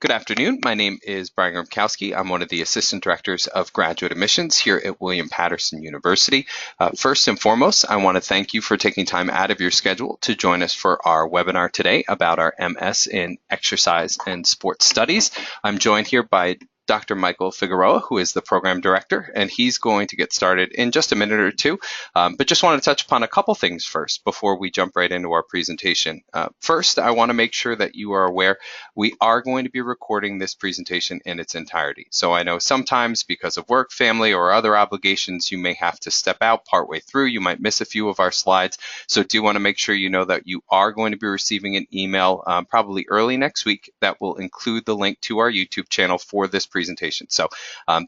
Good afternoon. My name is Brian Gromkowski. I'm one of the Assistant Directors of Graduate Admissions here at William Paterson University. First and foremost, I want to thank you for taking time out of your schedule to join us for our webinar today about our MS in Exercise and Sports Studies. I'm joined here by Dr. Michael Figueroa, who is the Program Director, and he's going to get started in just a minute or two. But just want to touch upon a couple things first before we jump right into our presentation. First, I want to make sure that you are aware we are going to be recording this presentation in its entirety. So I know sometimes because of work, family, or other obligations, you may have to step out partway through. You might miss a few of our slides. So do want to make sure you know that you are going to be receiving an email probably early next week that will include the link to our YouTube channel for this presentation. So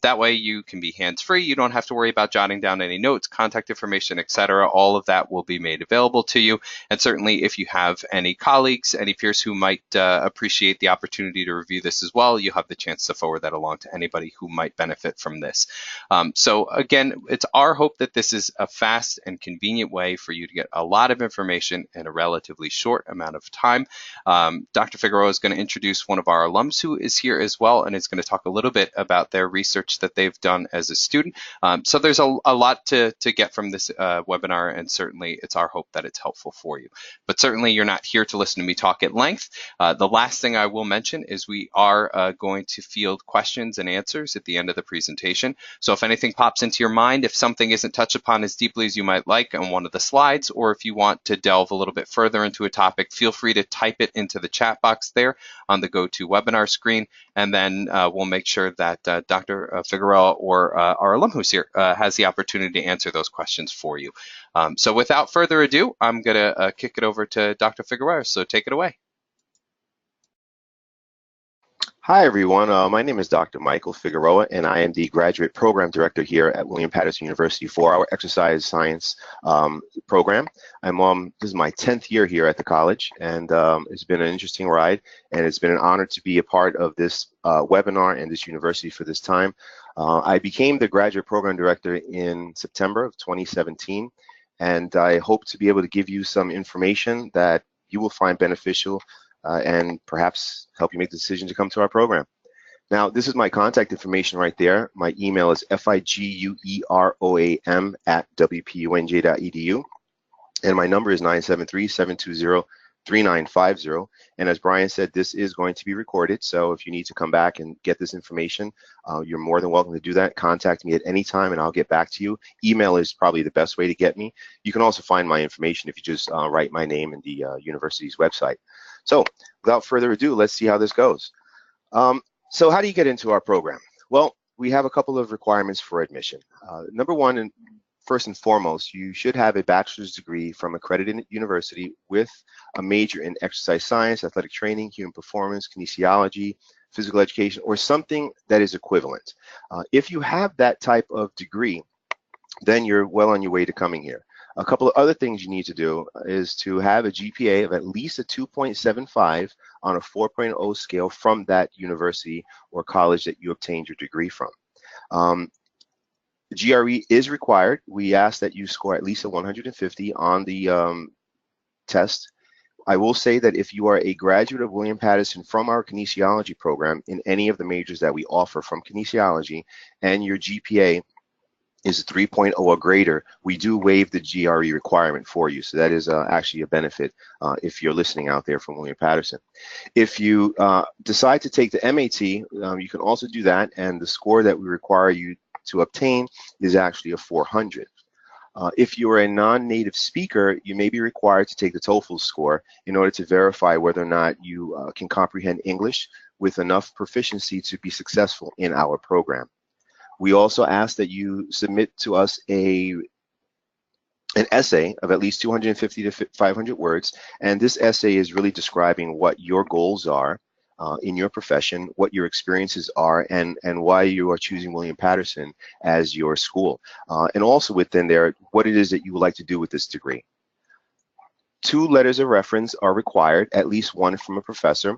that way you can be hands-free. You don't have to worry about jotting down any notes, contact information, etc. All of that will be made available to you. And certainly if you have any colleagues, any peers who might appreciate the opportunity to review this as well, you have the chance to forward that along to anybody who might benefit from this. So again, it's our hope that this is a fast and convenient way for you to get a lot of information in a relatively short amount of time. Dr. Figueroa is going to introduce one of our alums who is here as well, and is going to talk a little bit about their research that they've done as a student. So there's a lot to get from this webinar, and certainly it's our hope that it's helpful for you. But certainly you're not here to listen to me talk at length. The last thing I will mention is we are going to field questions and answers at the end of the presentation. So if anything pops into your mind, if something isn't touched upon as deeply as you might like on one of the slides, or if you want to delve a little bit further into a topic, feel free to type it into the chat box there on the GoToWebinar screen, and then we'll make sure that Dr. Figueroa or our alum who's here has the opportunity to answer those questions for you. So without further ado, I'm going to kick it over to Dr. Figueroa, so take it away. Hi, everyone. My name is Dr. Michael Figueroa, and I am the Graduate Program Director here at William Paterson University for our Exercise Science program. This is my 10th year here at the college, and it's been an interesting ride, and it's been an honor to be a part of this webinar and this university for this time. I became the Graduate Program Director in September of 2017, and I hope to be able to give you some information that you will find beneficial and perhaps help you make the decision to come to our program. Now, this is my contact information right there. My email is figueroam@wpunj.edu, and my number is 973-720-3950. And as Brian said, this is going to be recorded, so if you need to come back and get this information, you're more than welcome to do that. Contact me at any time and I'll get back to you. Email is probably the best way to get me. You can also find my information if you just write my name in the university's website. So without further ado, let's see how this goes. So how do you get into our program? Well, we have a couple of requirements for admission. Number one, and first and foremost, you should have a bachelor's degree from accredited university with a major in exercise science, athletic training, human performance, kinesiology, physical education, or something that is equivalent. If you have that type of degree, then you're well on your way to coming here. A couple of other things you need to do is to have a GPA of at least a 2.75 on a 4.0 scale from that university or college that you obtained your degree from. GRE is required. We ask that you score at least a 150 on the test. I will say that if you are a graduate of William Paterson from our kinesiology program in any of the majors that we offer from kinesiology, and your GPA is 3.0 or greater, we do waive the GRE requirement for you. So that is actually a benefit if you're listening out there from William Paterson. If you decide to take the MAT, you can also do that, and the score that we require you to obtain is actually a 400. If you are a non-native speaker, you may be required to take the TOEFL score in order to verify whether or not you can comprehend English with enough proficiency to be successful in our program. We also ask that you submit to us an essay of at least 250 to 500 words, and this essay is really describing what your goals are in your profession, what your experiences are, and why you are choosing William Paterson as your school. And also within there, what it is that you would like to do with this degree. 2 letters of reference are required, at least one from a professor.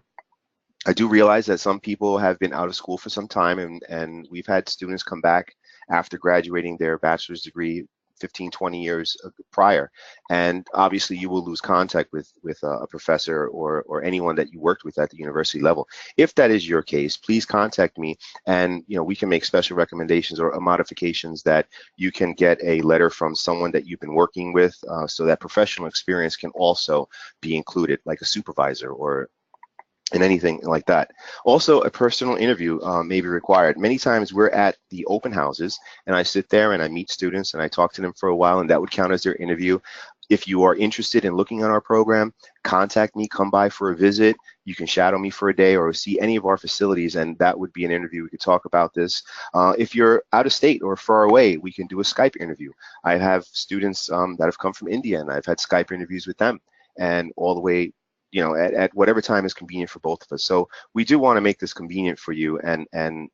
I do realize that some people have been out of school for some time, and we've had students come back after graduating their bachelor's degree 15, 20 years prior. And obviously you will lose contact with a professor or anyone that you worked with at the university level. If that is your case, please contact me, and we can make special recommendations or modifications that you can get a letter from someone that you've been working with, so that professional experience can also be included, like a supervisor or and anything like that. Also, a personal interview may be required. Many times we're at the open houses and I sit there and I meet students and I talk to them for a while, and that would count as their interview. If you are interested in looking at our program, contact me, come by for a visit. You can shadow me for a day or see any of our facilities, and that would be an interview. We could talk about this. If you're out of state or far away, we can do a Skype interview. I have students that have come from India, and I've had Skype interviews with them, and all the way at whatever time is convenient for both of us. So we do want to make this convenient for you, and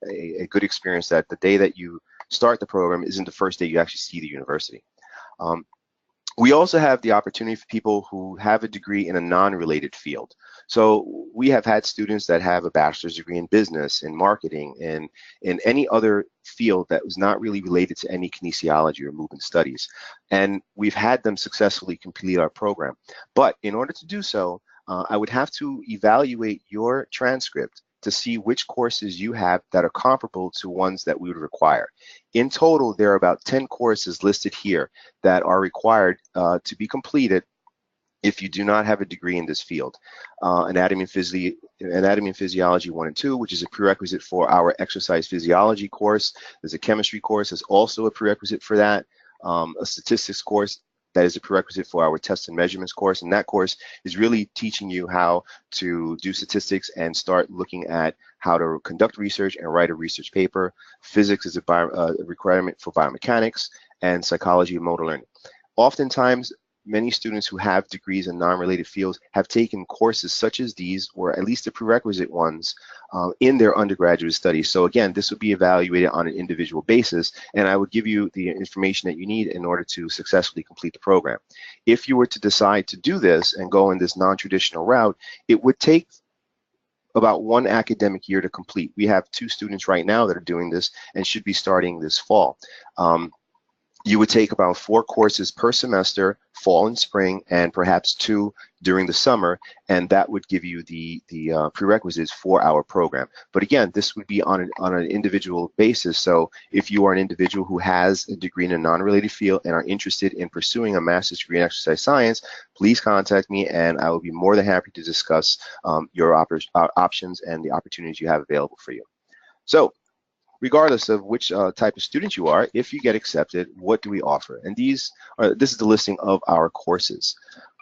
a good experience that the day that you start the program isn't the first day you actually see the university. We also have the opportunity for people who have a degree in a non-related field. So we have had students that have a bachelor's degree in business, in marketing, in any other field that was not really related to any kinesiology or movement studies. And we've had them successfully complete our program. But in order to do so, I would have to evaluate your transcript to see which courses you have that are comparable to ones that we would require. In total, there are about 10 courses listed here that are required to be completed if you do not have a degree in this field. Anatomy and Physiology 1 and 2, which is a prerequisite for our Exercise Physiology course. There's a chemistry course that's also a prerequisite for that. A statistics course that is a prerequisite for our Tests and Measurements course, and that course is really teaching you how to do statistics and start looking at how to conduct research and write a research paper. Physics is a requirement for biomechanics, and psychology and motor learning. Oftentimes, many students who have degrees in non-related fields have taken courses such as these, or at least the prerequisite ones, in their undergraduate studies. So again, this would be evaluated on an individual basis, and I would give you the information that you need in order to successfully complete the program. If you were to decide to do this and go in this non-traditional route, it would take about 1 academic year to complete. We have 2 students right now that are doing this and should be starting this fall. You would take about 4 courses per semester, fall and spring, and perhaps 2 during the summer, and that would give you the prerequisites for our program. But again, this would be on an individual basis. So if you are an individual who has a degree in a non-related field and are interested in pursuing a master's degree in exercise science, please contact me, and I will be more than happy to discuss your options and the opportunities you have available for you. So, regardless of which type of student you are, if you get accepted, what do we offer? And this is the listing of our courses.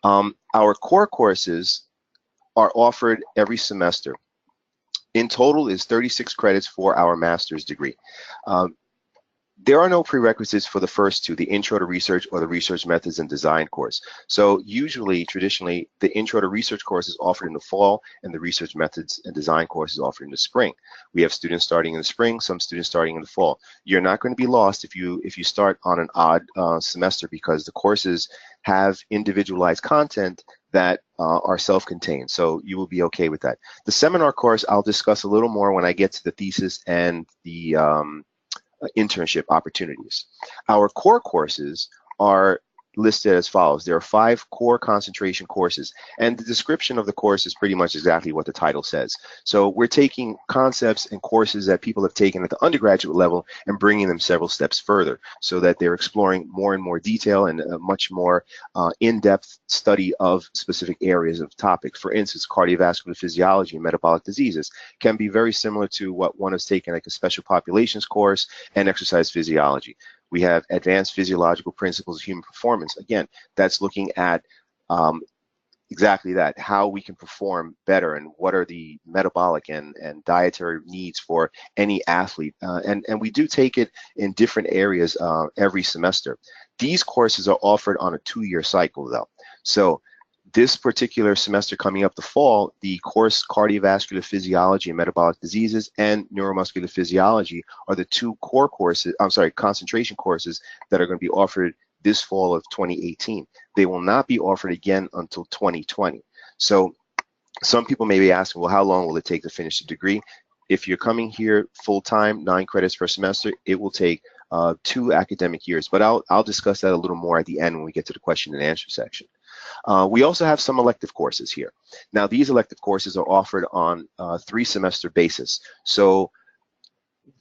Our core courses are offered every semester. In total is 36 credits for our master's degree. There are no prerequisites for the first 2, the Intro to Research or the Research Methods and Design course. So usually, traditionally, the Intro to Research course is offered in the fall, and the Research Methods and Design course is offered in the spring. We have students starting in the spring, some students starting in the fall. You're not going to be lost if you start on an odd semester, because the courses have individualized content that are self-contained, so you will be okay with that. The seminar course I'll discuss a little more when I get to the thesis and the internship opportunities. Our core courses are listed as follows. There are 5 core concentration courses, and the description of the course is pretty much exactly what the title says. So we're taking concepts and courses that people have taken at the undergraduate level and bringing them several steps further, so that they're exploring more and more detail and a much more in-depth study of specific areas of topics. For instance, cardiovascular physiology and metabolic diseases can be very similar to what one has taken, like a special populations course and exercise physiology. We have advanced physiological principles of human performance. Again, that's looking at exactly that, how we can perform better and what are the metabolic and dietary needs for any athlete. And we do take it in different areas every semester. These courses are offered on a 2-year cycle, though. So this particular semester coming up the fall, the course Cardiovascular Physiology and Metabolic Diseases and Neuromuscular Physiology are the 2 core courses, concentration courses that are going to be offered this fall of 2018. They will not be offered again until 2020. So some people may be asking, well, how long will it take to finish the degree? If you're coming here full-time, 9 credits per semester, it will take 2 academic years, but I'll discuss that a little more at the end when we get to the question and answer section. We also have some elective courses here. Now, these elective courses are offered on a 3-semester basis. So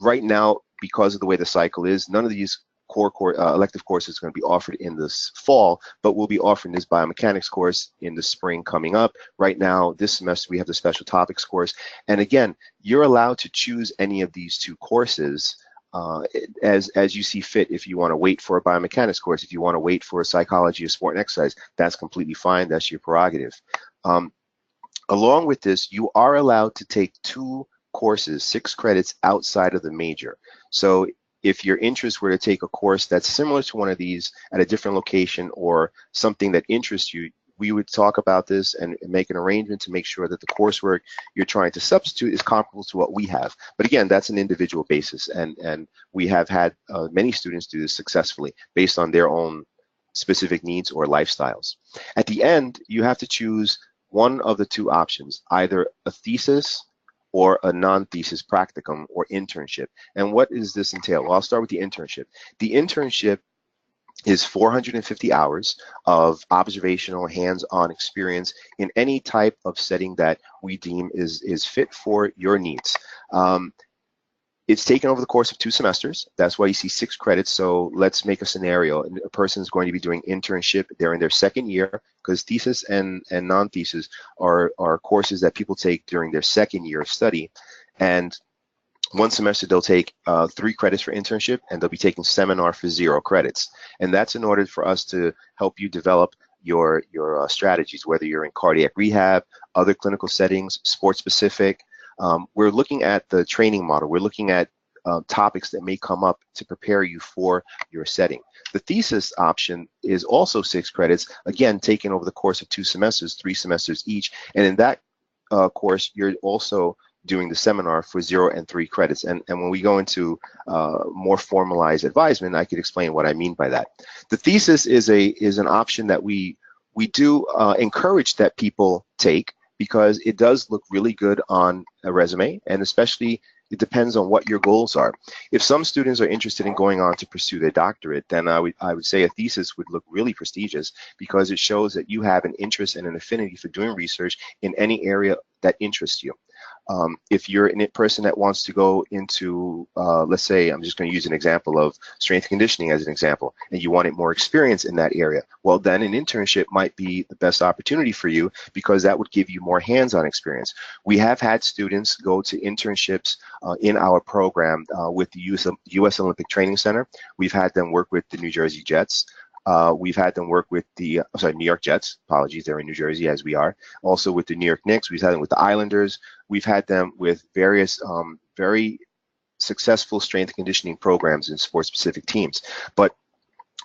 right now, because of the way the cycle is, none of these elective courses are going to be offered in this fall, but we'll be offering this biomechanics course in the spring coming up. Right now, this semester, we have the special topics course. And again, you're allowed to choose any of these 2 courses as you see fit. If you want to wait for a biomechanics course, if you want to wait for a psychology of sport and exercise, that's completely fine. That's your prerogative. Along with this, you are allowed to take 2 courses, 6 credits outside of the major. So if your interest were to take a course that's similar to one of these at a different location or something that interests you, we would talk about this and make an arrangement to make sure that the coursework you're trying to substitute is comparable to what we have. But again, that's an individual basis, and we have had many students do this successfully based on their own specific needs or lifestyles. At the end, you have to choose one of the 2 options, either a thesis or a non-thesis practicum or internship. And what does this entail? Well, I'll start with the internship. The internship is 450 hours of observational, hands-on experience in any type of setting that we deem is fit for your needs. It's taken over the course of 2 semesters. That's why you see 6 credits. So let's make a scenario. A person is going to be doing internship. They're in their 2nd year, because thesis and non-thesis are courses that people take during their 2nd year of study. And one semester they'll take 3 credits for internship, and they'll be taking seminar for 0 credits. And that's in order for us to help you develop your strategies, whether you're in cardiac rehab, other clinical settings, sports specific. We're looking at the training model. We're looking at topics that may come up to prepare you for your setting. The thesis option is also 6 credits, again, taken over the course of 2 semesters, 3 semesters each. And in that course, you're also doing the seminar for 0 and 3 credits. And when we go into more formalized advisement, I could explain what I mean by that. The thesis is an option that we do encourage that people take, because it does look really good on a resume, and especially it depends on what your goals are. If some students are interested in going on to pursue their doctorate, then I would say a thesis would look really prestigious, because it shows that you have an interest and an affinity for doing research in any area that interests you. If you're a person that wants to go into, let's say, I'm just going to use an example of strength conditioning as an example, and you wanted more experience in that area, well, then an internship might be the best opportunity for you, because that would give you more hands-on experience. We have had students go to internships in our program with the U.S. Olympic Training Center. We've had them work with the New Jersey Jets. We've had them work with the New York Jets. Apologies, they're in New Jersey, as we are. Also with the New York Knicks. We've had them with the Islanders. We've had them with various very successful strength and conditioning programs in sports-specific teams. But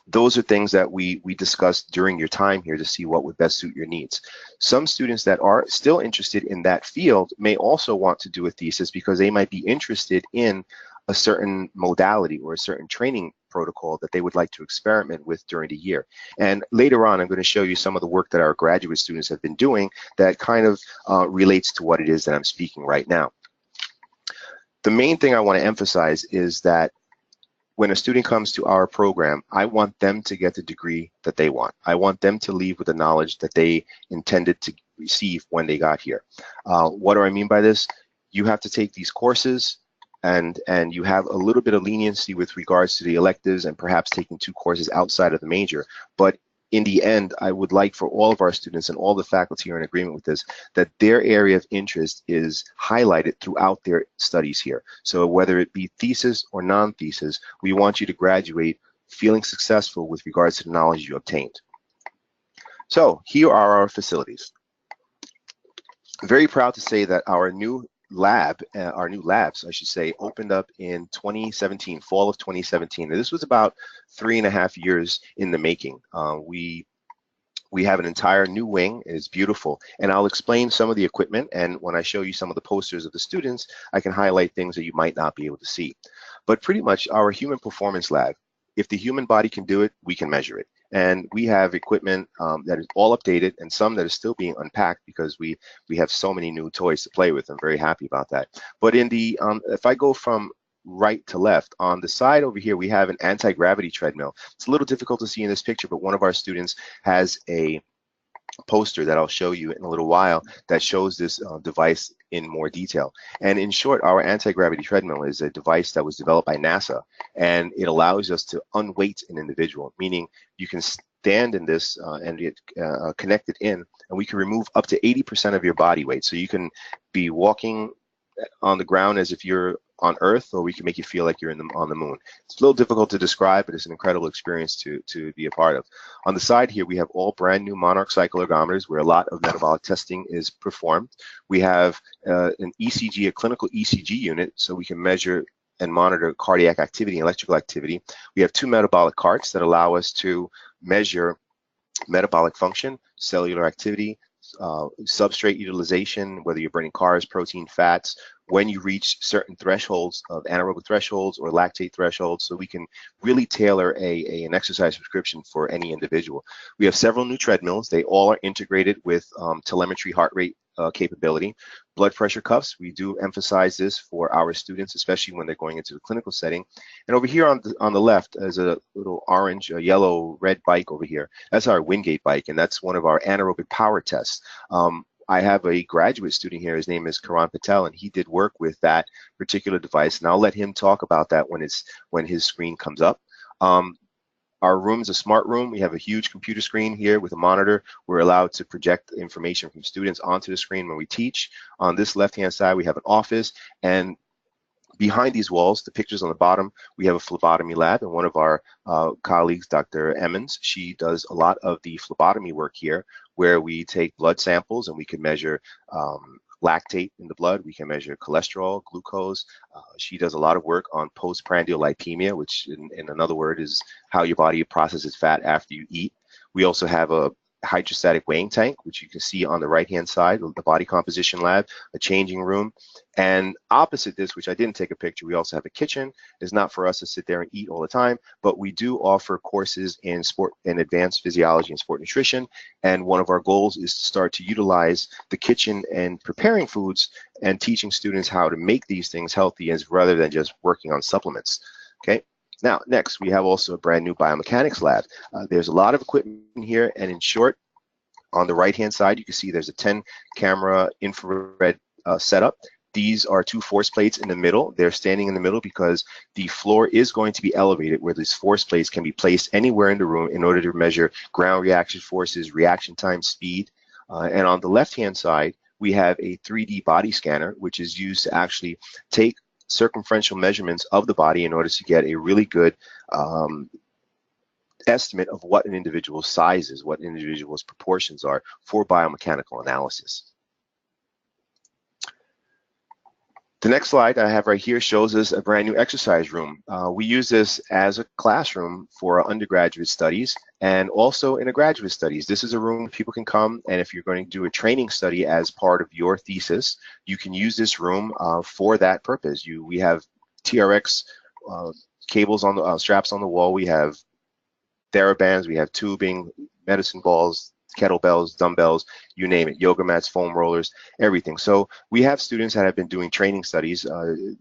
those are things that we discussed during your time here to see what would best suit your needs. Some students that are still interested in that field may also want to do a thesis, because they might be interested in a certain modality or a certain training protocol that they would like to experiment with during the year. And later on, I'm going to show you some of the work that our graduate students have been doing that kind of relates to what it is that I'm speaking right now. The main thing I want to emphasize is that when a student comes to our program, I want them to get the degree that they want. I want them to leave with the knowledge that they intended to receive when they got here. What do I mean by this? You have to take these courses, and you have a little bit of leniency with regards to the electives and perhaps taking 2 courses outside of the major. But in the end, I would like for all of our students, and all the faculty are in agreement with this, that their area of interest is highlighted throughout their studies here. So whether it be thesis or non-thesis, we want you to graduate feeling successful with regards to the knowledge you obtained. So here are our facilities. Very proud to say that our new labs, I should say, opened up in 2017, fall of 2017. And this was about 3.5 years in the making. We have an entire new wing. It's beautiful, and I'll explain some of the equipment, and when I show you some of the posters of the students, I can highlight things that you might not be able to see. But pretty much our human performance lab, if the human body can do it, we can measure it. And we have equipment that is all updated, and some that is still being unpacked, because we have so many new toys to play with. I'm very happy about that. But in the if I go from right to left. On the side over here, we have an anti-gravity treadmill. It's a little difficult to see in this picture, but one of our students has a poster that I'll show you in a little while that shows this device in more detail. And in short, our anti-gravity treadmill is a device that was developed by NASA, and it allows us to unweight an individual, meaning you can stand in this and get connected in, and we can remove up to 80% of your body weight. So you can be walking on the ground as if you're on Earth, or we can make you feel like you're on the moon. It's a little difficult to describe, but it's an incredible experience to be a part of. On the side here, we have all brand new Monarch cycle ergometers where a lot of metabolic testing is performed. We have an ECG, a clinical ECG unit, so we can measure and monitor cardiac activity and electrical activity. We have 2 metabolic carts that allow us to measure metabolic function, cellular activity, substrate utilization, whether you're burning carbs, protein, fats, when you reach certain thresholds of anaerobic thresholds or lactate thresholds, so we can really tailor an exercise prescription for any individual. We have several new treadmills. They all are integrated with telemetry heart rate capability. Blood pressure cuffs, we do emphasize this for our students, especially when they're going into the clinical setting. And over here on the left is a little orange, yellow, red bike over here. That's our Wingate bike, and that's one of our anaerobic power tests. I have a graduate student here. His name is Karan Patel, and he did work with that particular device, and I'll let him talk about that when his screen comes up. Our room is a smart room. We have a huge computer screen here with a monitor. We're allowed to project information from students onto the screen when we teach. On this left-hand side, we have an office, and behind these walls, the pictures on the bottom, we have a phlebotomy lab, and one of our colleagues, Dr. Emmons, she does a lot of the phlebotomy work here, where we take blood samples and we can measure lactate in the blood, we can measure cholesterol, glucose. She does a lot of work on postprandial lipemia, which in another word is how your body processes fat after you eat. We also have a hydrostatic weighing tank, which you can see on the right-hand side, the body composition lab, a changing room. And opposite this, which I didn't take a picture, we also have a kitchen. It's not for us to sit there and eat all the time, but we do offer courses in sport and advanced physiology and sport nutrition. And one of our goals is to start to utilize the kitchen and preparing foods and teaching students how to make these things healthy as rather than just working on supplements. Okay. Now, next, we have also a brand new biomechanics lab. There's a lot of equipment here, and in short, on the right-hand side, you can see there's a 10-camera infrared setup. These are 2 force plates in the middle. They're standing in the middle because the floor is going to be elevated, where these force plates can be placed anywhere in the room in order to measure ground reaction forces, reaction time, speed. And on the left-hand side, we have a 3D body scanner, which is used to actually take circumferential measurements of the body in order to get a really good estimate of what an individual's size is, what an individual's proportions are for biomechanical analysis. The next slide I have right here shows us a brand new exercise room. We use this as a classroom for our undergraduate studies and also in a graduate studies. This is a room people can come, and if you're going to do a training study as part of your thesis, you can use this room for that purpose. We have TRX cables on the straps on the wall. We have TheraBands, we have tubing, medicine balls, kettlebells, dumbbells, you name it, yoga mats, foam rollers, everything. So we have students that have been doing training studies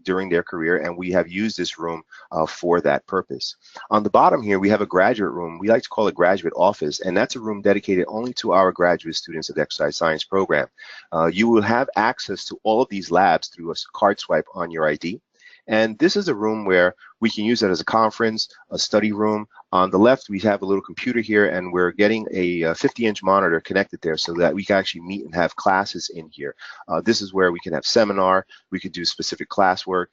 during their career, and we have used this room for that purpose. On the bottom here, we have a graduate room. We like to call it graduate office, and that's a room dedicated only to our graduate students of the exercise science program. You will have access to all of these labs through a card swipe on your ID. And this is a room where we can use it as a conference, a study room. On the left, we have a little computer here, and we're getting a 50-inch monitor connected there so that we can actually meet and have classes in here. This is where we can have seminar, we could do specific classwork.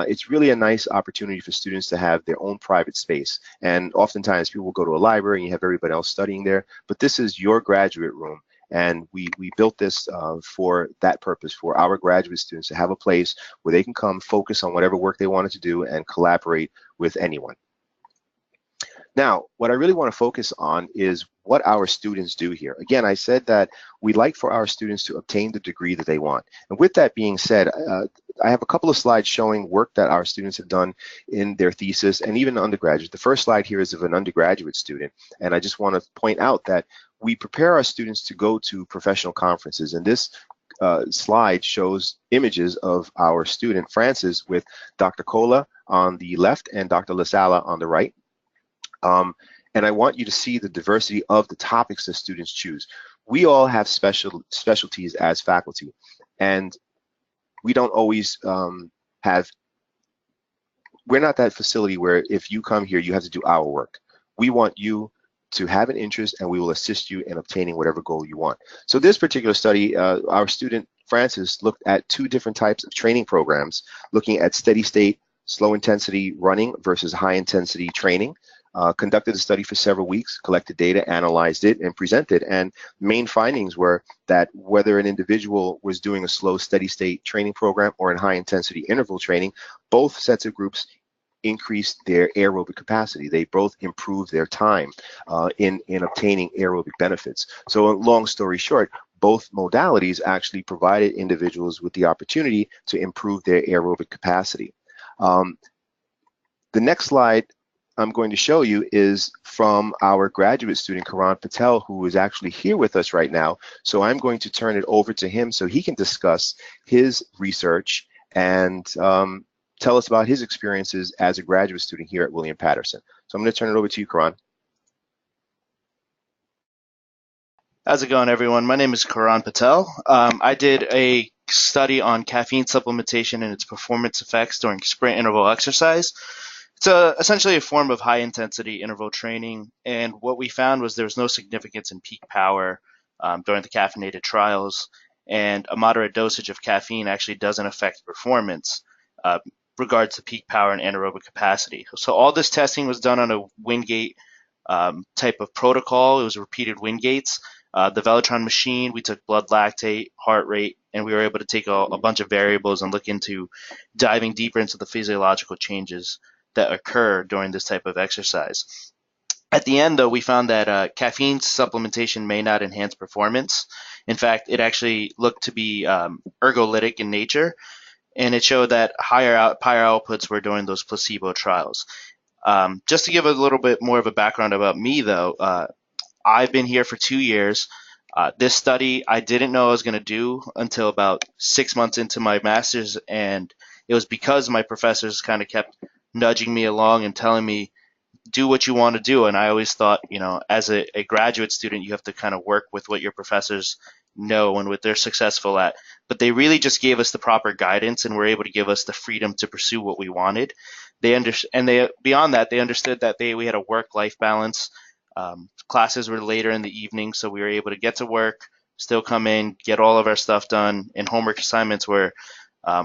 It's really a nice opportunity for students to have their own private space. And oftentimes people will go to a library and you have everybody else studying there, but this is your graduate room. And we built this for that purpose, for our graduate students to have a place where they can come focus on whatever work they wanted to do and collaborate with anyone. Now, what I really want to focus on is what our students do here. Again, I said that we'd like for our students to obtain the degree that they want. And with that being said, I have a couple of slides showing work that our students have done in their thesis and even undergraduate. The first slide here is of an undergraduate student. And I just want to point out that we prepare our students to go to professional conferences. And this slide shows images of our student, Francis, with Dr. Cola on the left and Dr. LaSala on the right. And I want you to see the diversity of the topics that students choose. We all have specialties as faculty, and we don't always we're not that facility where if you come here, you have to do our work. We want you to have an interest, and we will assist you in obtaining whatever goal you want. So this particular study, our student Francis looked at 2 different types of training programs, looking at steady state, slow intensity running versus high intensity training. Conducted a study for several weeks, collected data, analyzed it, and presented. And main findings were that whether an individual was doing a slow, steady state training program or in high intensity interval training, both sets of groups increased their aerobic capacity. They both improved their time in obtaining aerobic benefits. So long story short, both modalities actually provided individuals with the opportunity to improve their aerobic capacity. The next slide I'm going to show you is from our graduate student, Karan Patel, who is actually here with us right now. So I'm going to turn it over to him so he can discuss his research and tell us about his experiences as a graduate student here at William Paterson. So I'm going to turn it over to you, Karan. How's it going, everyone? My name is Karan Patel. I did a study on caffeine supplementation and its performance effects during sprint interval exercise. It's essentially a form of high-intensity interval training, and what we found was there was no significance in peak power during the caffeinated trials, and a moderate dosage of caffeine actually doesn't affect performance regards to peak power and anaerobic capacity. So all this testing was done on a Wingate type of protocol. It was repeated Wingates. The Velotron machine, we took blood lactate, heart rate, and we were able to take a bunch of variables and look into diving deeper into the physiological changes that occur during this type of exercise. At the end, though, we found that caffeine supplementation may not enhance performance. In fact, it actually looked to be ergolytic in nature, and it showed that higher outputs were during those placebo trials. Just to give a little bit more of a background about me, though, I've been here for 2 years. This study I didn't know I was going to do until about 6 months into my master's, and it was because my professors kind of kept nudging me along and telling me, do what you want to do. And I always thought, as a graduate student, you have to kind of work with what your professors know and what they're successful at. But they really just gave us the proper guidance and were able to give us the freedom to pursue what we wanted. Beyond that, they understood that we had a work-life balance. Classes were later in the evening, so we were able to get to work, still come in, get all of our stuff done, and homework assignments were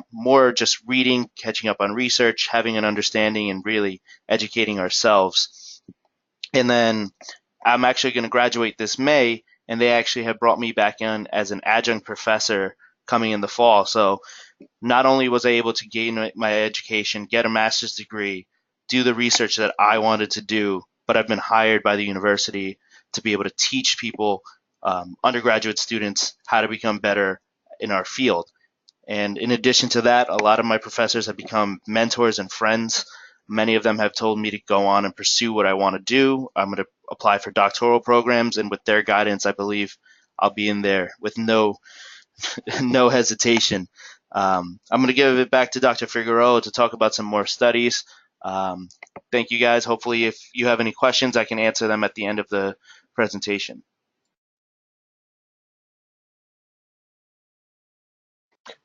more just reading, catching up on research, having an understanding, and really educating ourselves. And then I'm actually going to graduate this May, and they actually have brought me back in as an adjunct professor coming in the fall. So not only was I able to gain my education, get a master's degree, do the research that I wanted to do, but I've been hired by the university to be able to teach people, undergraduate students, how to become better in our field. And in addition to that, a lot of my professors have become mentors and friends. Many of them have told me to go on and pursue what I want to do. I'm going to apply for doctoral programs, and with their guidance, I believe I'll be in there with no hesitation. I'm going to give it back to Dr. Figueroa to talk about some more studies. Thank you, guys. Hopefully, if you have any questions, I can answer them at the end of the presentation.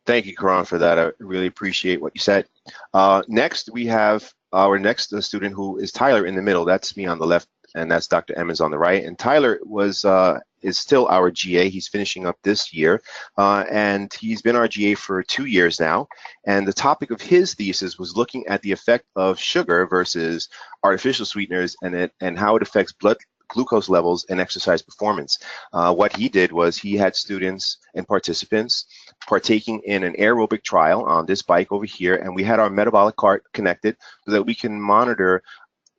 Thank you, Karan, for that. I really appreciate what you said. Next, we have our next student, who is Tyler in the middle. That's me on the left, and that's Dr. Emmons on the right. And Tyler is still our GA. He's finishing up this year, and he's been our GA for 2 years now. And the topic of his thesis was looking at the effect of sugar versus artificial sweeteners and how it affects blood glucose levels and exercise performance. What he did was he had students and participants partaking in an aerobic trial on this bike over here, and we had our metabolic cart connected so that we can monitor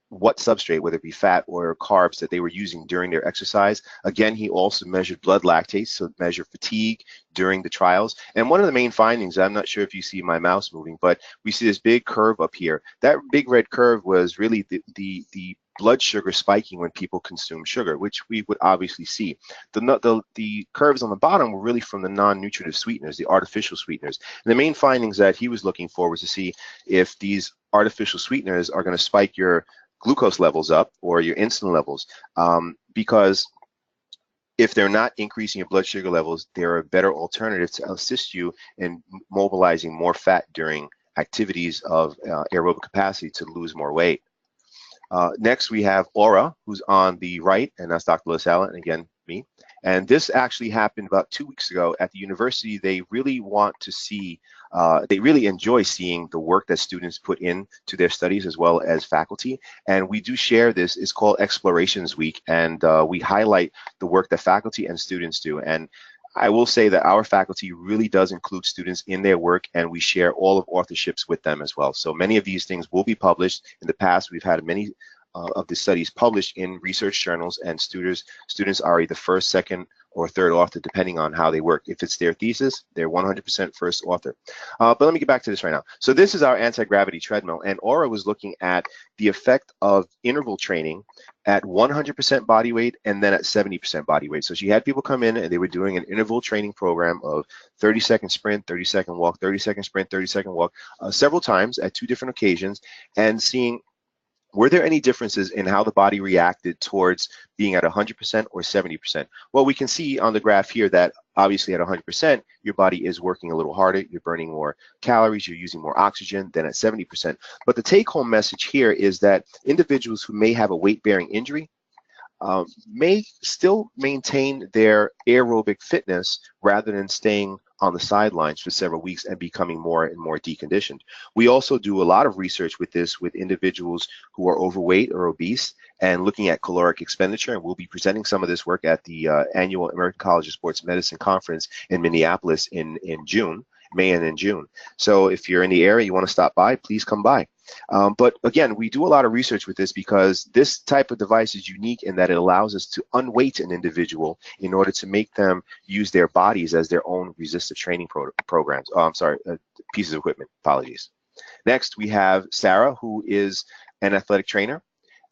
what substrate, whether it be fat or carbs, that they were using during their exercise. Again, he also measured blood lactate, so measure fatigue during the trials. And one of the main findings, I'm not sure if you see my mouse moving, but we see this big curve up here. That big red curve was really the blood sugar spiking when people consume sugar, which we would obviously see. The curves on the bottom were really from the non-nutritive sweeteners, the artificial sweeteners. And the main findings that he was looking for was to see if these artificial sweeteners are going to spike your glucose levels up or your insulin levels, because if they're not increasing your blood sugar levels, they're a better alternative to assist you in mobilizing more fat during activities of aerobic capacity to lose more weight. Next, we have Aura, who's on the right, and that's Dr. LaSala, and again, me. And this actually happened about 2 weeks ago at the university. They really want to see, they really enjoy seeing the work that students put in to their studies as well as faculty. And we do share this. It's called Explorations Week, and we highlight the work that faculty and students do. And I will say that our faculty really does include students in their work, and we share all of authorships with them as well. So many of these things will be published. In the past, we've had many of the studies published in research journals, and students are either first, second, or third author, depending on how they work. If it's their thesis, they're 100% first author. But let me get back to this right now. So this is our anti-gravity treadmill, and Aura was looking at the effect of interval training at 100% body weight and then at 70% body weight. So she had people come in and they were doing an interval training program of 30-second sprint, 30-second walk, 30-second sprint, 30-second walk, several times at 2 different occasions, and seeing were there any differences in how the body reacted towards being at 100% or 70%? Well, we can see on the graph here that obviously at 100%, your body is working a little harder, you're burning more calories, you're using more oxygen than at 70%. But the take-home message here is that individuals who may have a weight-bearing injury may still maintain their aerobic fitness rather than staying on the sidelines for several weeks and becoming more and more deconditioned. We also do a lot of research with this with individuals who are overweight or obese and looking at caloric expenditure, and we'll be presenting some of this work at the annual American College of Sports Medicine Conference in Minneapolis in June, May and in June. So if you're in the area, you want to stop by, please come by. But again, we do a lot of research with this because this type of device is unique in that it allows us to unweight an individual in order to make them use their bodies as their own resistive training programs. Pieces of equipment, apologies. Next, we have Sarah, who is an athletic trainer.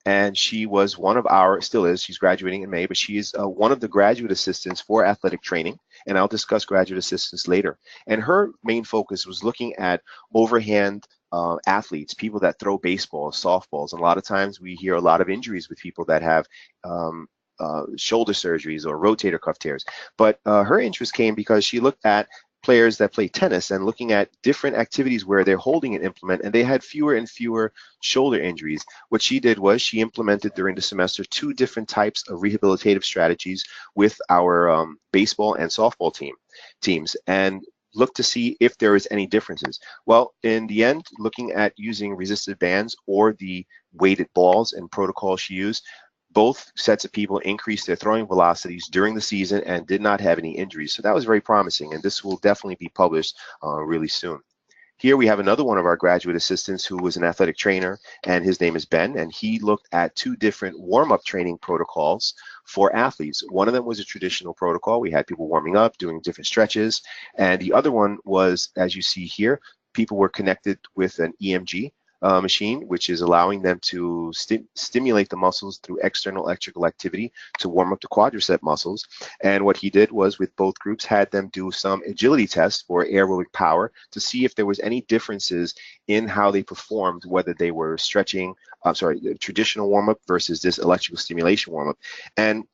And she was one of our, still is, she's graduating in May, but she is one of the graduate assistants for athletic training. And I'll discuss graduate assistants later. And her main focus was looking at overhand athletes, people that throw baseballs, softballs. And a lot of times we hear a lot of injuries with people that have shoulder surgeries or rotator cuff tears. But her interest came because she looked at players that play tennis and looking at different activities where they're holding an implement and they had fewer and fewer shoulder injuries. What she did was she implemented during the semester 2 different types of rehabilitative strategies with our baseball and softball teams and looked to see if there is any differences. Well, in the end, looking at using resistive bands or the weighted balls and protocol she used, both sets of people increased their throwing velocities during the season and did not have any injuries. So that was very promising, and this will definitely be published really soon. Here we have another one of our graduate assistants who was an athletic trainer, and his name is Ben, and he looked at 2 different warm-up training protocols for athletes. One of them was a traditional protocol. We had people warming up, doing different stretches, and the other one was, as you see here, people were connected with an EMG machine, which is allowing them to stimulate the muscles through external electrical activity to warm up the quadricep muscles. And what he did was with both groups had them do some agility tests for aerobic power to see if there was any differences in how they performed, whether they were stretching, traditional warm-up versus this electrical stimulation warm-up. And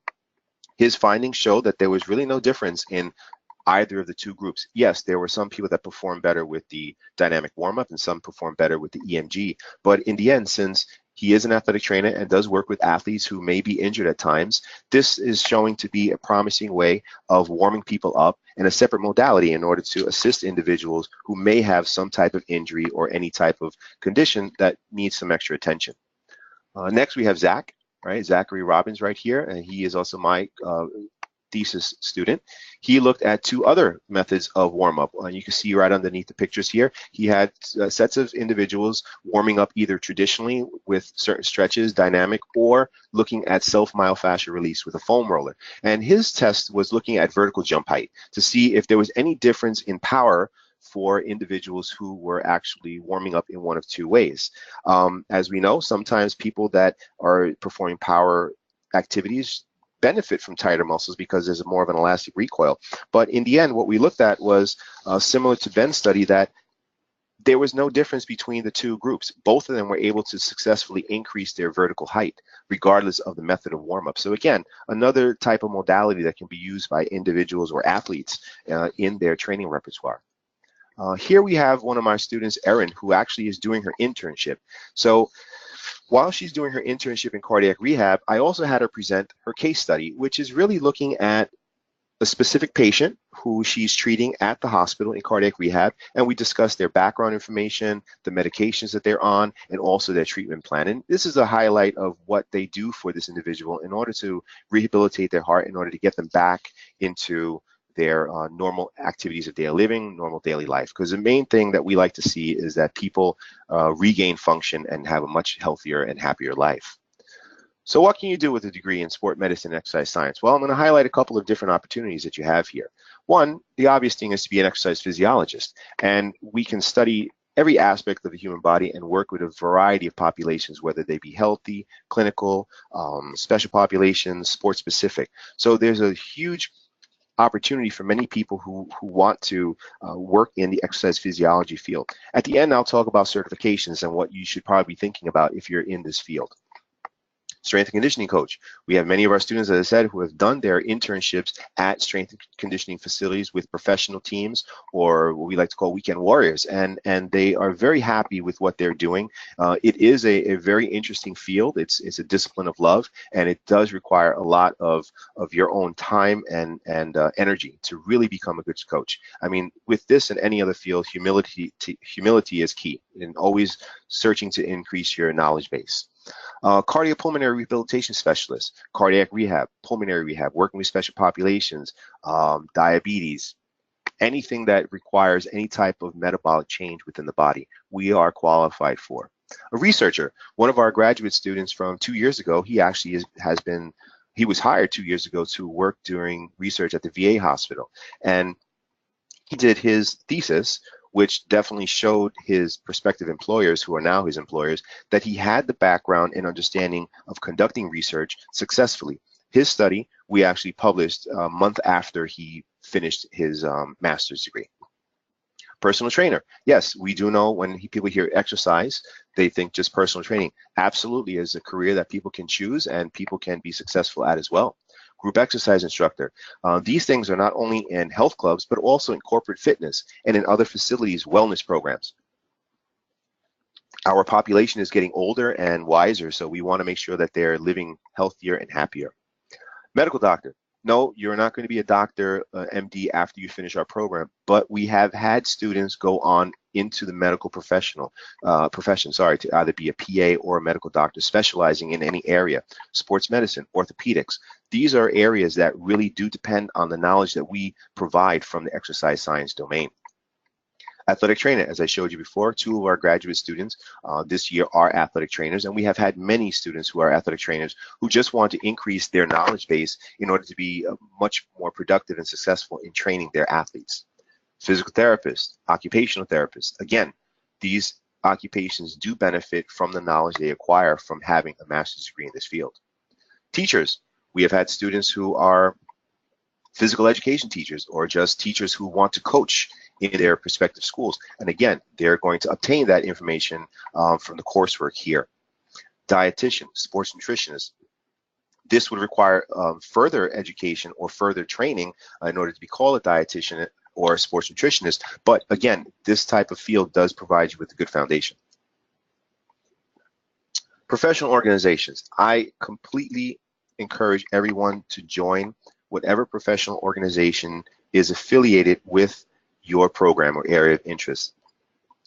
his findings showed that there was really no difference in either of the 2 groups. Yes, there were some people that performed better with the dynamic warm-up and some performed better with the EMG. But in the end, since he is an athletic trainer and does work with athletes who may be injured at times, this is showing to be a promising way of warming people up in a separate modality in order to assist individuals who may have some type of injury or any type of condition that needs some extra attention. Next, we have Zach, right? Zachary Robbins right here, and he is also my thesis student. He looked at 2 other methods of warm-up. You can see right underneath the pictures here, he had sets of individuals warming up either traditionally with certain stretches, dynamic, or looking at self-myofascial release with a foam roller. And his test was looking at vertical jump height to see if there was any difference in power for individuals who were actually warming up in one of two ways. As we know, sometimes people that are performing power activities benefit from tighter muscles because there's more of an elastic recoil. But in the end, what we looked at was similar to Ben's study, that there was no difference between the two groups. Both of them were able to successfully increase their vertical height, regardless of the method of warm-up. So again, another type of modality that can be used by individuals or athletes in their training repertoire. Here we have one of my students, Erin, who actually is doing her internship. So while she's doing her internship in cardiac rehab, I also had her present her case study, which is really looking at a specific patient who she's treating at the hospital in cardiac rehab, and we discussed their background information, the medications that they're on, and also their treatment plan. And this is a highlight of what they do for this individual in order to rehabilitate their heart, in order to get them back into their normal activities of daily living, normal daily life. Because the main thing that we like to see is that people regain function and have a much healthier and happier life. So what can you do with a degree in sport medicine and exercise science? Well, I'm going to highlight a couple of different opportunities that you have here. One, the obvious thing is to be an exercise physiologist, and we can study every aspect of the human body and work with a variety of populations, whether they be healthy, clinical, special populations, sport specific. So there's a huge opportunity for many people who want to work in the exercise physiology field. At the end, I'll talk about certifications and what you should probably be thinking about if you're in this field. Strength and conditioning coach. We have many of our students, as I said, who have done their internships at strength and conditioning facilities with professional teams, or what we like to call weekend warriors, and they are very happy with what they're doing. It is a very interesting field. It's a discipline of love, and it does require a lot of your own time and energy to really become a good coach. I mean, with this and any other field, humility is key, and always searching to increase your knowledge base. Cardiopulmonary rehabilitation specialist, cardiac rehab, pulmonary rehab, working with special populations, diabetes, anything that requires any type of metabolic change within the body, we are qualified for. A researcher, one of our graduate students from 2 years ago, he actually he was hired 2 years ago to work doing research at the VA hospital, and he did his thesis, which definitely showed his prospective employers, who are now his employers, that he had the background and understanding of conducting research successfully. His study, we actually published a month after he finished his master's degree. Personal trainer. Yes, we do know when people hear exercise, they think just personal training. Absolutely is a career that people can choose and people can be successful at as well. Group exercise instructor. These things are not only in health clubs, but also in corporate fitness and in other facilities, wellness programs. Our population is getting older and wiser, so we want to make sure that they're living healthier and happier. Medical doctor. No, you're not going to be a doctor, MD, after you finish our program, but we have had students go on into the medical profession, to either be a PA or a medical doctor specializing in any area. Sports medicine, orthopedics. These are areas that really do depend on the knowledge that we provide from the exercise science domain. Athletic trainer, as I showed you before, 2 of our graduate students this year are athletic trainers, and we have had many students who are athletic trainers who just want to increase their knowledge base in order to be much more productive and successful in training their athletes. Physical therapist, occupational therapist. Again, these occupations do benefit from the knowledge they acquire from having a master's degree in this field. Teachers, we have had students who are physical education teachers or just teachers who want to coach in their respective schools. And again, they're going to obtain that information from the coursework here. Dietitian, sports nutritionist. This would require further education or further training in order to be called a dietitian or a sports nutritionist. But again, this type of field does provide you with a good foundation. Professional organizations. I completely encourage everyone to join whatever professional organization is affiliated with your program or area of interest.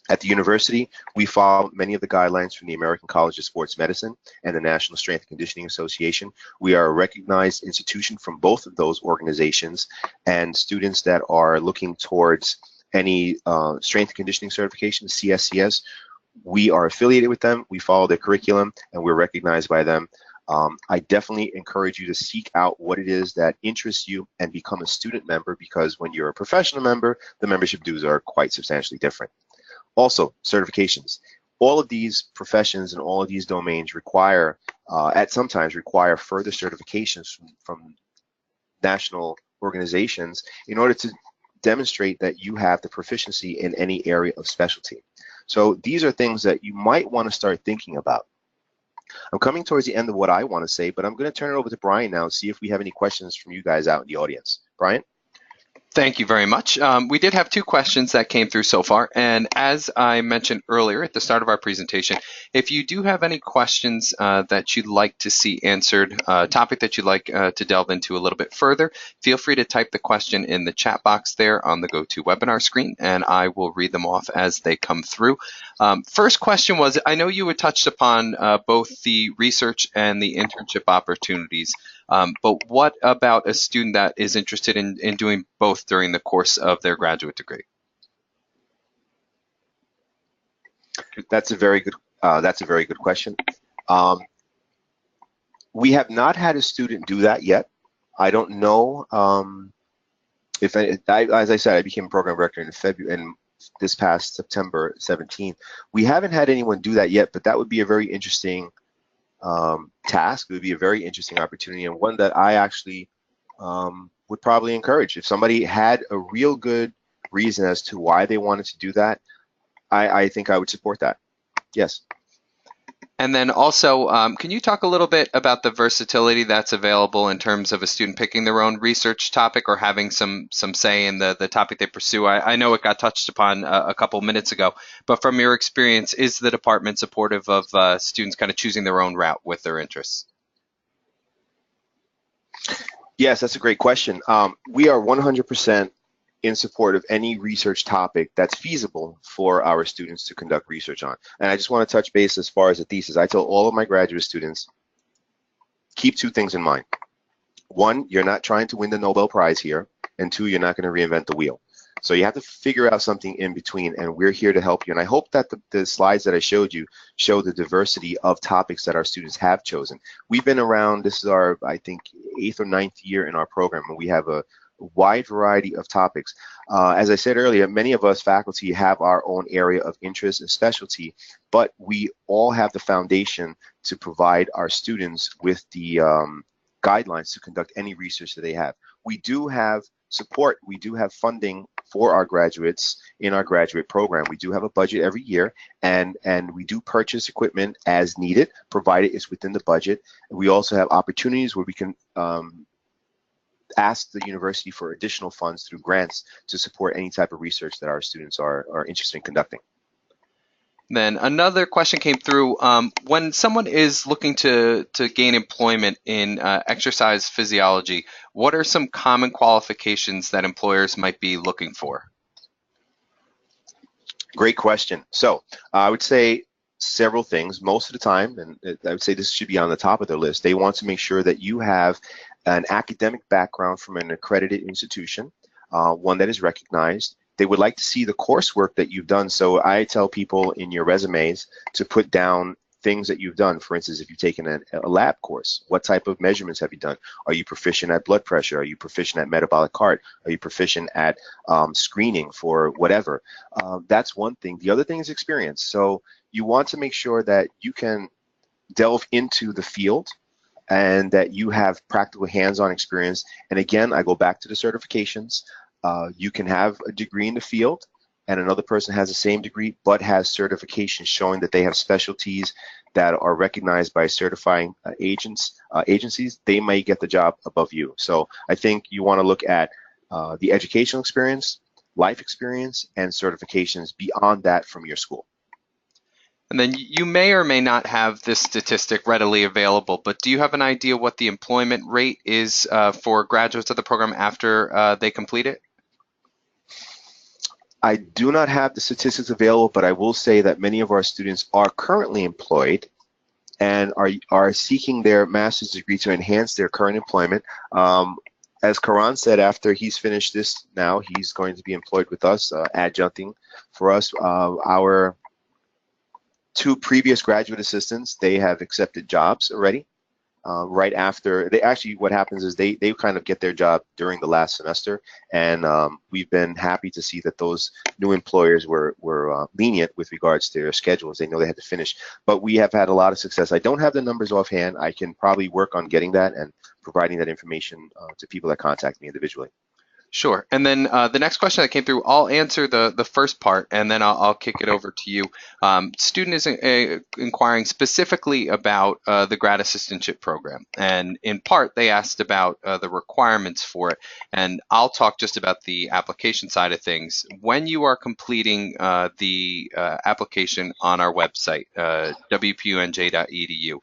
At the university, we follow many of the guidelines from the American College of Sports Medicine and the National Strength and Conditioning Association. We are a recognized institution from both of those organizations, and students that are looking towards any strength and conditioning certification, CSCS, we are affiliated with them, we follow their curriculum, and we're recognized by them. I definitely encourage you to seek out what it is that interests you and become a student member, because when you're a professional member, the membership dues are quite substantially different. Also, certifications. All of these professions and all of these domains require, sometimes require further certifications from national organizations in order to demonstrate that you have the proficiency in any area of specialty. So these are things that you might want to start thinking about. I'm coming towards the end of what I want to say, but I'm going to turn it over to Brian now and see if we have any questions from you guys out in the audience. Brian? Thank you very much. We did have two questions that came through so far. And as I mentioned earlier at the start of our presentation, if you do have any questions that you'd like to see answered, a topic that you'd like to delve into a little bit further, feel free to type the question in the chat box there on the GoToWebinar screen, and I will read them off as they come through. First question was, I know you had touched upon both the research and the internship opportunities. But what about a student that is interested in doing both during the course of their graduate degree? That's a very good question. We have not had a student do that yet. I don't know as I said, I became a program director in February, and this past September 17th. We haven't had anyone do that yet, but that would be a very interesting task. It would be a very interesting opportunity, and one that I actually would probably encourage. If somebody had a real good reason as to why they wanted to do that, I think I would support that. Yes. And then also, can you talk a little bit about the versatility that's available in terms of a student picking their own research topic or having some say in the topic they pursue? I know it got touched upon a couple minutes ago, but from your experience, is the department supportive of students kind of choosing their own route with their interests? Yes, that's a great question. We are 100% in support of any research topic that's feasible for our students to conduct research on. And I just want to touch base as far as a thesis. I tell all of my graduate students, keep two things in mind. One, you're not trying to win the Nobel Prize here, and two, you're not going to reinvent the wheel. So you have to figure out something in between, and we're here to help you. And I hope that the slides that I showed you show the diversity of topics that our students have chosen. We've been around, this is our, I think, 8th or 9th year in our program, and we have a wide variety of topics. As I said earlier, many of us faculty have our own area of interest and specialty, but we all have the foundation to provide our students with the guidelines to conduct any research that they have. We do have support, we do have funding for our graduates in our graduate program. We do have a budget every year, and we do purchase equipment as needed, provided it's within the budget. We also have opportunities where we can ask the university for additional funds through grants to support any type of research that our students are interested in conducting. Then another question came through. When someone is looking to gain employment in exercise physiology, what are some common qualifications that employers might be looking for? Great question. So I would say several things. Most of the time, and I would say this should be on the top of their list, they want to make sure that you have an academic background from an accredited institution, one that is recognized. They would like to see the coursework that you've done. So I tell people in your resumes to put down things that you've done. For instance, if you've taken a lab course, what type of measurements have you done? Are you proficient at blood pressure? Are you proficient at metabolic heart? Are you proficient at screening for whatever? That's one thing. The other thing is experience. So you want to make sure that you can delve into the field and that you have practical hands-on experience. And again, I go back to the certifications. You can have a degree in the field and another person has the same degree but has certification showing that they have specialties that are recognized by certifying agencies. They may get the job above you. So I think you want to look at the educational experience, life experience, and certifications beyond that from your school. And then you may or may not have this statistic readily available, but do you have an idea what the employment rate is for graduates of the program after they complete it? I do not have the statistics available, but I will say that many of our students are currently employed and are seeking their master's degree to enhance their current employment. As Karan said, after he's finished this now, he's going to be employed with us, adjuncting for us. Our two previous graduate assistants, they have accepted jobs already. right after they actually, what happens is they kind of get their job during the last semester, and we've been happy to see that those new employers were lenient with regards to their schedules. They know they had to finish, but we have had a lot of success. I don't have the numbers offhand. I can probably work on getting that and providing that information to people that contact me individually. Sure. And then the next question that came through, I'll answer the first part, and then I'll kick it over to you. Student is inquiring specifically about the grad assistantship program, and in part they asked about the requirements for it. And I'll talk just about the application side of things. When you are completing the application on our website, wpunj.edu,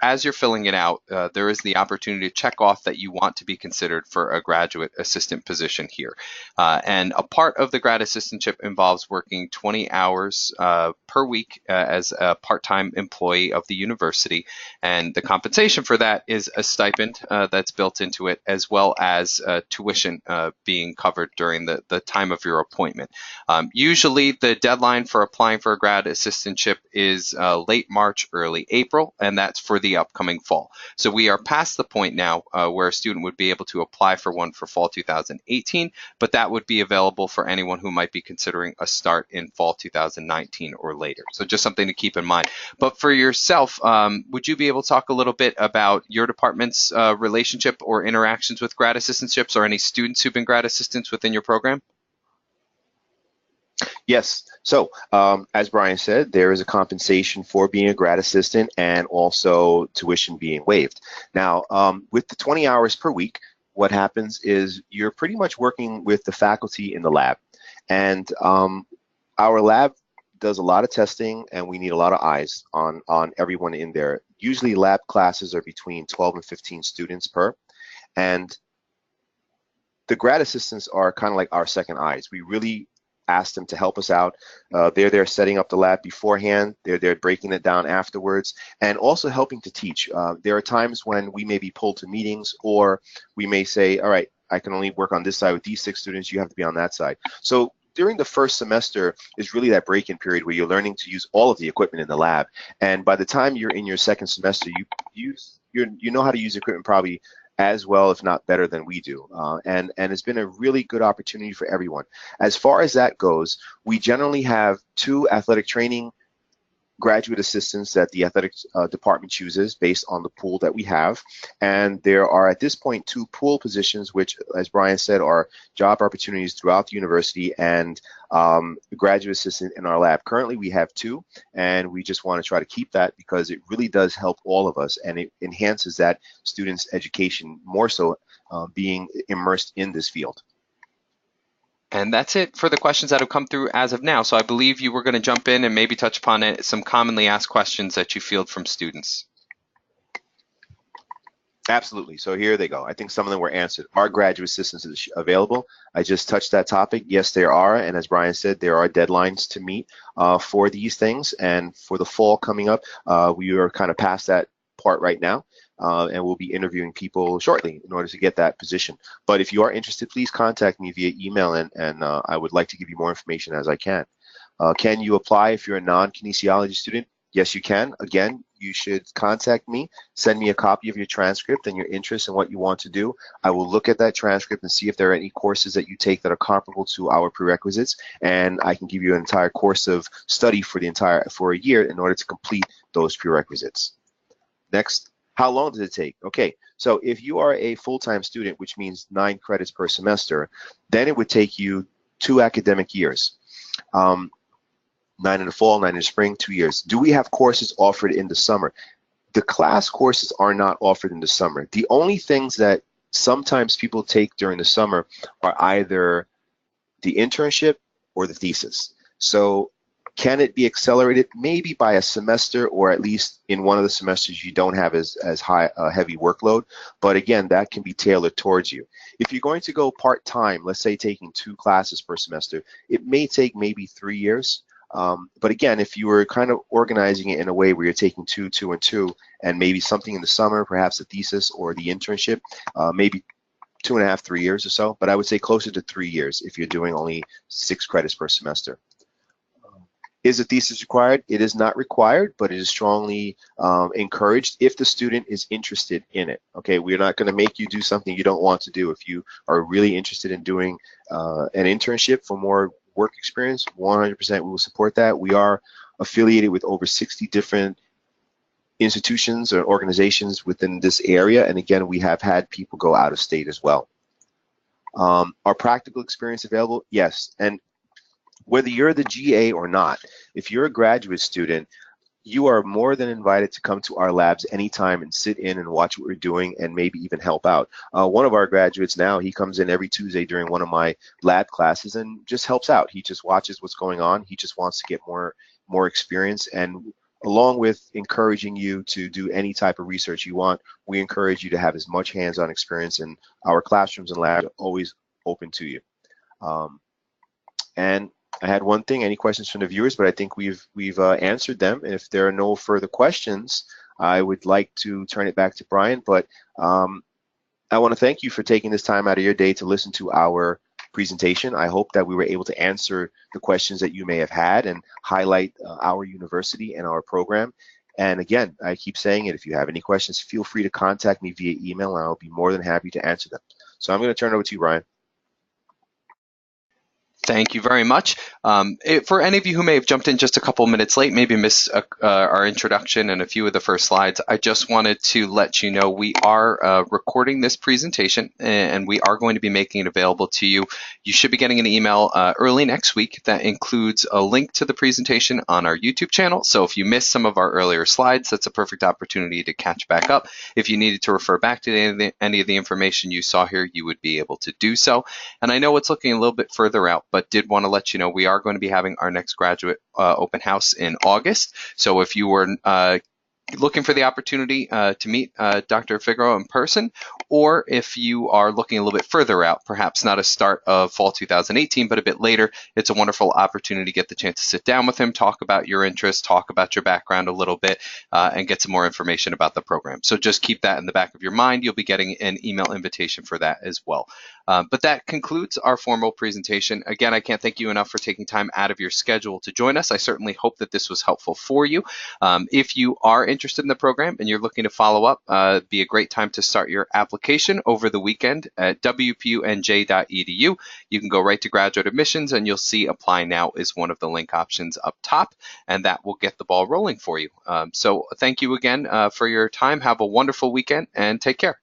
as you're filling it out, there is the opportunity to check off that you want to be considered for a graduate assistant position here. And a part of the grad assistantship involves working 20 hours per week as a part-time employee of the university. And the compensation for that is a stipend that's built into it, as well as tuition being covered during the time of your appointment. Usually the deadline for applying for a grad assistantship is late March, early April, and that's for the upcoming fall. So we are past the point now where a student would be able to apply for one for fall 2018, but that would be available for anyone who might be considering a start in fall 2019 or later. So just something to keep in mind. But for yourself, would you be able to talk a little bit about your department's relationship or interactions with grad assistantships, or any students who've been grad assistants within your program? Yes. So as Brian said, there is a compensation for being a grad assistant and also tuition being waived. Now, with the 20 hours per week, what happens is you're pretty much working with the faculty in the lab. And our lab does a lot of testing, and we need a lot of eyes on everyone in there. Usually lab classes are between 12 and 15 students per. And the grad assistants are kind of like our second eyes. We really ask them to help us out. They're there setting up the lab beforehand. They're there breaking it down afterwards, and also helping to teach. There are times when we may be pulled to meetings, or we may say, all right, I can only work on this side with these 6 students. You have to be on that side. So during the first semester is really that break-in period where you're learning to use all of the equipment in the lab. And by the time you're in your second semester, you know how to use equipment probably as well, if not better than we do. And it's been a really good opportunity for everyone. As far as that goes, we generally have 2 athletic training graduate assistants that the athletics department chooses based on the pool that we have. And there are at this point 2 pool positions, which, as Brian said, are job opportunities throughout the university, and the graduate assistant in our lab. Currently we have 2, and we just want to try to keep that because it really does help all of us, and it enhances that student's education more so being immersed in this field. And that's it for the questions that have come through as of now. So I believe you were going to jump in and maybe touch upon some commonly asked questions that you field from students. Absolutely. So here they go. I think some of them were answered. Are graduate assistants available? I just touched that topic. Yes, there are. And as Brian said, there are deadlines to meet for these things. And for the fall coming up, we are kind of past that part right now. And we'll be interviewing people shortly in order to get that position. But if you are interested, please contact me via email, and I would like to give you more information as I can. Can you apply if you're a non-kinesiology student? Yes, you can. Again, you should contact me, send me a copy of your transcript and your interest in what you want to do. I will look at that transcript and see if there are any courses that you take that are comparable to our prerequisites, and I can give you an entire course of study for a year in order to complete those prerequisites. Next. How long does it take? Okay, so if you are a full-time student, which means 9 credits per semester, then it would take you 2 academic years. 9 in the fall, 9 in the spring, 2 years. Do we have courses offered in the summer? The class courses are not offered in the summer. The only things that sometimes people take during the summer are either the internship or the thesis. So can it be accelerated? Maybe by a semester, or at least in one of the semesters you don't have as high a heavy workload. But again, that can be tailored towards you. If you're going to go part-time, let's say taking 2 classes per semester, it may take maybe 3 years. But again, if you were kind of organizing it in a way where you're taking 2, 2, and 2, and maybe something in the summer, perhaps the thesis or the internship, maybe 2.5, 3 years or so. But I would say closer to 3 years if you're doing only 6 credits per semester. Is a thesis required? It is not required, but it is strongly encouraged if the student is interested in it. Okay, we're not going to make you do something you don't want to do. If you are really interested in doing an internship for more work experience, 100% we will support that. We are affiliated with over 60 different institutions or organizations within this area, and again, we have had people go out of state as well. Are practical experience available? Yes, and whether you're the GA or not, if you're a graduate student, you are more than invited to come to our labs anytime and sit in and watch what we're doing and maybe even help out. One of our graduates now, he comes in every Tuesday during one of my lab classes and just helps out. He just watches what's going on. He just wants to get more experience, and along with encouraging you to do any type of research you want, we encourage you to have as much hands-on experience, and our classrooms and labs are always open to you. And I had one thing, any questions from the viewers, but I think we've answered them. And if there are no further questions, I would like to turn it back to Brian. But I want to thank you for taking this time out of your day to listen to our presentation. I hope that we were able to answer the questions that you may have had and highlight our university and our program. And again, I keep saying it, if you have any questions, feel free to contact me via email, and I'll be more than happy to answer them. So I'm going to turn it over to you, Brian. Thank you very much. For any of you who may have jumped in just a couple minutes late, maybe missed our introduction and a few of the first slides, I just wanted to let you know we are recording this presentation, and we are going to be making it available to you. You should be getting an email early next week that includes a link to the presentation on our YouTube channel. So if you missed some of our earlier slides, that's a perfect opportunity to catch back up. If you needed to refer back to any of the information you saw here, you would be able to do so. And I know it's looking a little bit further out, but did want to let you know we are going to be having our next graduate open house in August. So if you were looking for the opportunity to meet Dr. Figueroa in person, or if you are looking a little bit further out, perhaps not a start of fall 2018, but a bit later, it's a wonderful opportunity to get the chance to sit down with him, talk about your interests, talk about your background a little bit, and get some more information about the program. So just keep that in the back of your mind. You'll be getting an email invitation for that as well. But that concludes our formal presentation. Again, I can't thank you enough for taking time out of your schedule to join us. I certainly hope that this was helpful for you. If you are interested in the program and you're looking to follow up, be a great time to start your application over the weekend at wpunj.edu. You can go right to graduate admissions, and you'll see apply now is one of the link options up top, and that will get the ball rolling for you. So thank you again for your time. Have a wonderful weekend and take care.